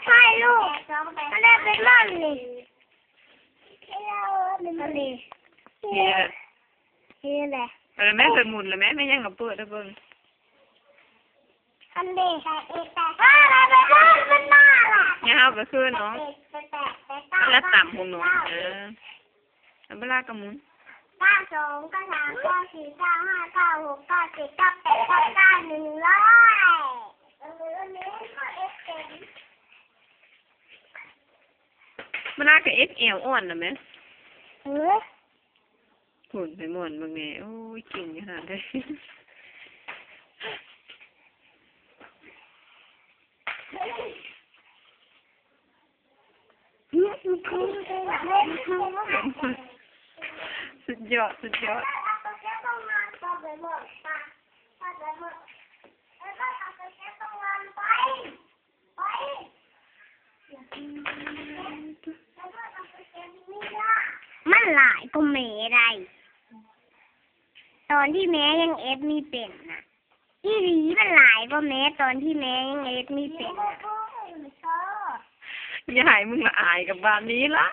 ใช่ลูกมันได้เป็นมันนี่นี่แหละแม่เปิดหมุนแล้วแม่ยังกับเปิดแล้วเบิ่งอันนี้อะไรเป็นบ้าล่ะเนี่ยเอาไปคืนเนาะแล้วต่ำของหนูแล้วเวลากระมุน92 93 94 95 96 97 98 99 100มันน่ากับ XL อ่อนนะแม่หุ่นไปหมดบางแง่โอ้ยเก่งขนาดเลยสุดยอดมันหลายก็แม่ได้ตอนที่แม่ยังเอฟมีเป็นนะที่หลีมันหลายก็แม่ตอนที่แม่ยังเอฟมีเป็นอย่าให้มึงละอายกับบ้านนี้ละ